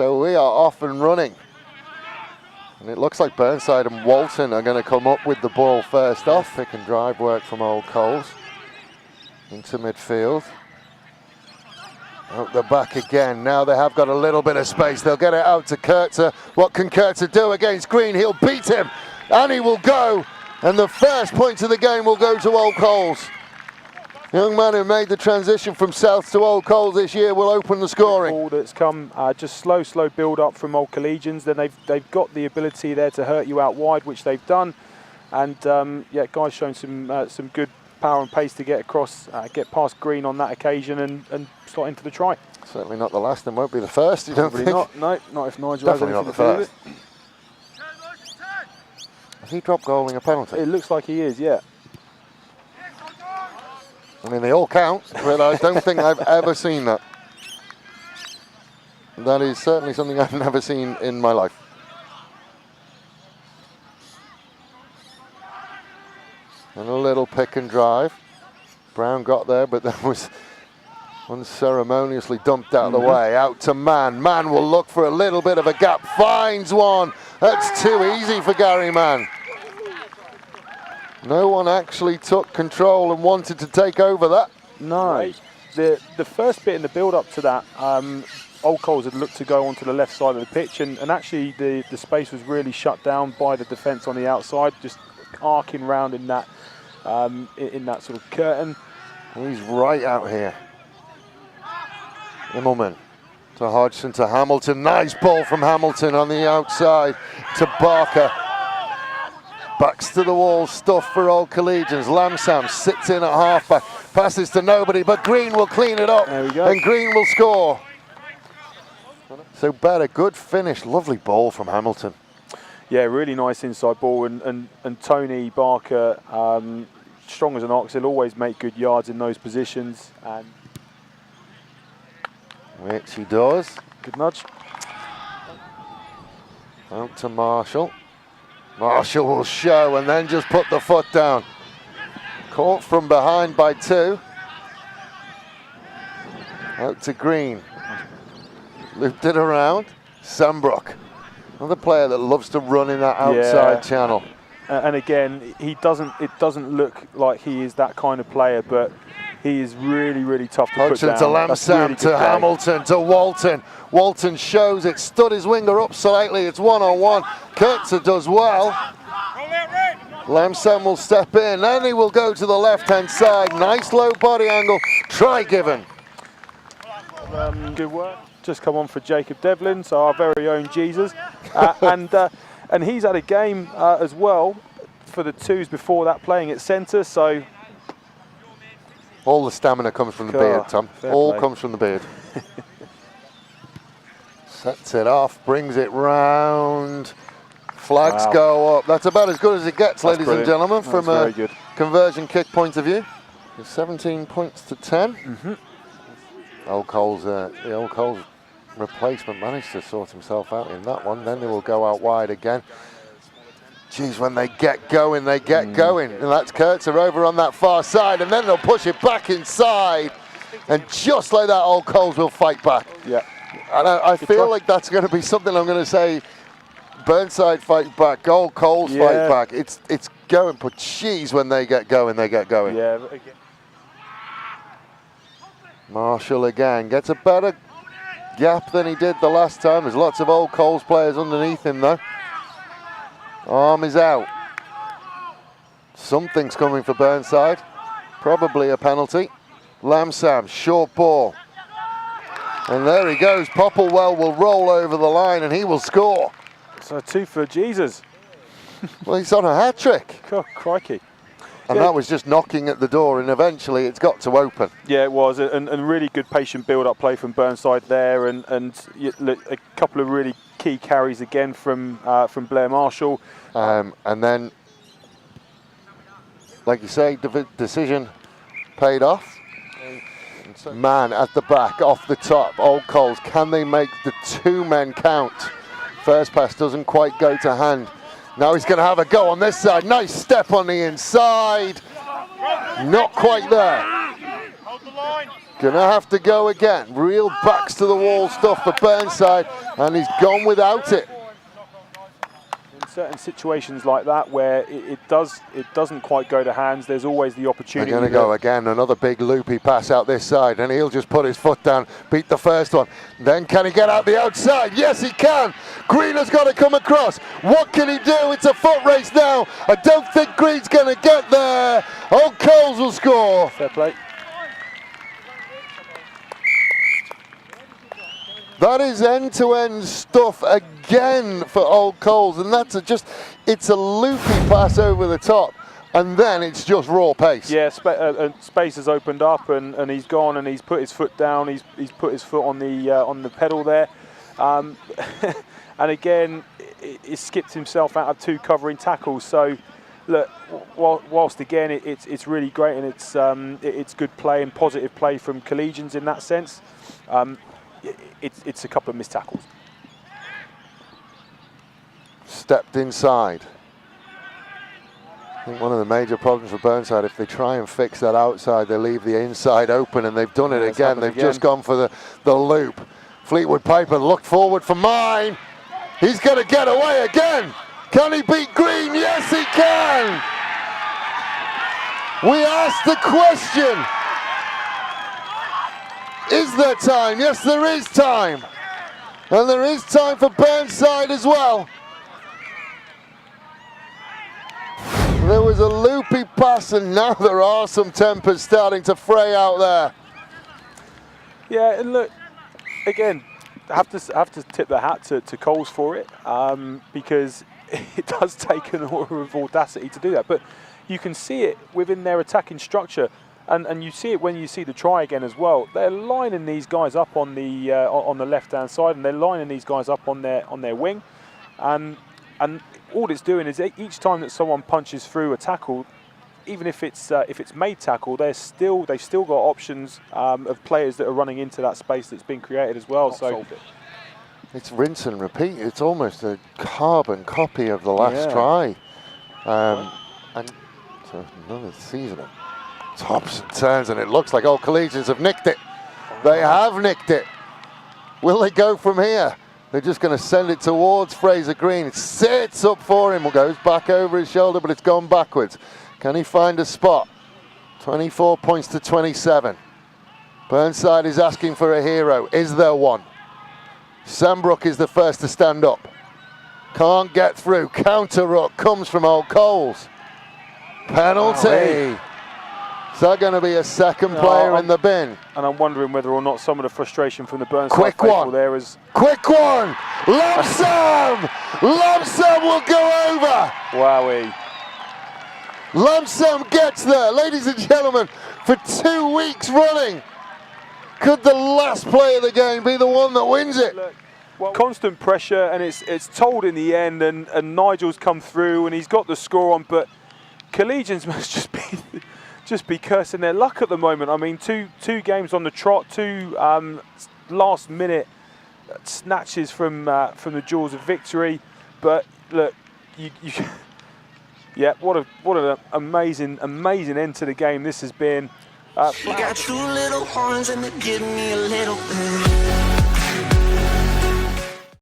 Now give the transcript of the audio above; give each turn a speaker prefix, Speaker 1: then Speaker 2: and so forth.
Speaker 1: So we are off and running. And it looks like Burnside and Walton are going to come up with the ball first off. Pick and drive work from Old Coles. Into midfield. Out the back again. Now they have got a little bit of space. They'll get it out to Kurtzer. What can Kurtzer do against Green? He'll beat him. And he will go. And the first point of the game will go to Old Coles. Young man who made the transition from South to Old Coles this year will open the scoring.
Speaker 2: Ball that's come just slow build up from Old Collegians. Then they've got the ability there to hurt you out wide, which they've done. And yeah, guys showing some good power and pace to get across, get past Green on that occasion and slot into the try.
Speaker 1: Certainly not the last and won't be the first, you don't think?
Speaker 2: Not, no, not if Nigel
Speaker 1: Definitely
Speaker 2: has
Speaker 1: not the first. Has he dropped goaling a penalty?
Speaker 2: It looks like he is, yeah.
Speaker 1: I mean, they all count, but I don't think I've ever seen that. That is certainly something I've never seen in my life. And a little pick and drive. Brown got there, but that was unceremoniously dumped out of the way. Out to Mann. Mann will look for a little bit of a gap. Finds one. That's too easy for Gary Mann. No one actually took control and wanted to take over that.
Speaker 2: No. The first bit in the build-up to that, Old Coles had looked to go onto the left side of the pitch, and actually the space was really shut down by the defence on the outside, just arcing round in that sort of curtain.
Speaker 1: He's right out here. Immelman to Hodgson to Hamilton. Nice ball from Hamilton on the outside to Barker. Backs to the wall, stuff for Old Collegians. Lamsam sits in at halfback, passes to nobody, but Green will clean it up.
Speaker 2: There we go.
Speaker 1: And Green will score. So better, good finish, lovely ball from Hamilton.
Speaker 2: Yeah, really nice inside ball, and Tony Barker, strong as an ox, he'll always make good yards in those positions. And
Speaker 1: which he does.
Speaker 2: Good nudge.
Speaker 1: Out to Marshall. Marshall will show and then just put the foot down. Caught from behind by two. Out to Green. Looped it around. Sambrook. Another player that loves to run in that outside channel.
Speaker 2: And again, it doesn't look like he is that kind of player, but he is really, really tough to put down.
Speaker 1: To Lamsam, to Hamilton, to Walton. Walton shows it, stood his winger up slightly, it's one-on-one. Kurtzer does well. Lamsam will step in, and he will go to the left-hand side. Nice low body angle, try given.
Speaker 2: Good work. Just come on for Jacob Devlin, so our very own Jesus. And he's had a game as well for the twos before that, playing at centre, so...
Speaker 1: All the stamina comes from the beard, Tom. All comes from the beard. Sets it off, brings it round. Flags go up. That's about as good as it gets, ladies and gentlemen, from a conversion kick point of view. 17 points to 10. Old Coles, the Old Coles replacement managed to sort himself out in that one. Then they will go out wide again. Geez, when they get going, they get going. And that's Kurtzer over on that far side, and then they'll push it back inside. And just like that, Old Coles will fight back.
Speaker 2: Yeah.
Speaker 1: And I feel like that's going to be something I'm going to say. Burnside fight back, Old Coles fight back. It's going, but geez, when they get going, they get going.
Speaker 2: Yeah.
Speaker 1: Marshall again gets a better gap than he did the last time. There's lots of Old Coles players underneath him though. Arm is out. Something's coming for Burnside. Probably a penalty. Lamsam, short ball. And there he goes. Popplewell will roll over the line and he will score.
Speaker 2: So two for Jesus.
Speaker 1: Well, he's on a hat-trick.
Speaker 2: Oh, crikey.
Speaker 1: And that was just knocking at the door, and eventually it's got to open.
Speaker 2: Yeah, it was, and really good patient build-up play from Burnside there, and a couple of really key carries again from Blair Marshall.
Speaker 1: And then, like you say, the decision paid off. Man at the back, off the top, Old Coles. Can they make the two men count? First pass doesn't quite go to hand. Now he's going to have a go on this side. Nice step on the inside. Not quite there.
Speaker 3: Hold the line.
Speaker 1: Gonna have to go again. Real backs to the wall stuff for Burnside, and he's gone without it.
Speaker 2: In certain situations like that where it doesn't quite go to hands, there's always the opportunity.
Speaker 1: They're going to go again, another big loopy pass out this side, and he'll just put his foot down, beat the first one. Then can he get out the outside? Yes, he can. Green has got to come across. What can he do? It's a foot race now. I don't think Green's going to get there. Old Coles will score.
Speaker 2: Fair play.
Speaker 1: That is end-to-end stuff again for Old Coles, and that's it's a loopy pass over the top, and then it's just raw pace.
Speaker 2: Yeah, space has opened up, and he's gone, and he's put his foot down. He's put his foot on the pedal there, and again, he skipped himself out of 2 covering tackles. So, look, whilst again it's really great, and it's good play and positive play from Collegians in that sense. It's a couple of missed tackles.
Speaker 1: Stepped inside. I think one of the major problems for Burnside, if they try and fix that outside, they leave the inside open, and they've done it again. They've just gone for the loop. Fleetwood Piper looked forward for mine. He's going to get away again. Can he beat Green? Yes, he can. We asked the question. Is there time? Yes, there is time. And there is time for Burnside as well. There was a loopy pass, and now there are some tempers starting to fray out there.
Speaker 2: Yeah, and look, again, I have to tip the hat to Coles for it, because it does take an aura of audacity to do that. But you can see it within their attacking structure. And you see it when you see the try again as well. They're lining these guys up on the left-hand side, and they're lining these guys up on their wing, and all it's doing is each time that someone punches through a tackle, even if it's made tackle, they've still got options of players that are running into that space that's been created as well. So
Speaker 1: it's rinse and repeat. It's almost a carbon copy of the last try, and so another season. Tops and turns, and it looks like Old Collegians have nicked it. They have nicked it. Will they go from here? They're just going to send it towards Fraser Green. It sits up for him, goes back over his shoulder, but it's gone backwards. Can he find a spot? 24 points to 27. Burnside is asking for a hero. Is there one? Sambrook is the first to stand up. Can't get through. Counter ruck comes from Old Coles. Penalty. Is that going to be a second player in the bin?
Speaker 2: And I'm wondering whether or not some of the frustration from the Burnside faithful there is...
Speaker 1: Quick one! Lump sum! Lump sum will go over!
Speaker 2: Wowee.
Speaker 1: Lump sum gets there, ladies and gentlemen, for 2 weeks running. Could the last play of the game be the one that wins it?
Speaker 2: Look, well, constant pressure, and it's told in the end, and Nigel's come through, and he's got the score on, but Collegians must just be cursing their luck at the moment. I mean, two games on the trot, 2 last-minute snatches from the jaws of victory. But look, yeah, what an amazing end to the game this has been.
Speaker 3: She got 2 little horns and they give me a little bit.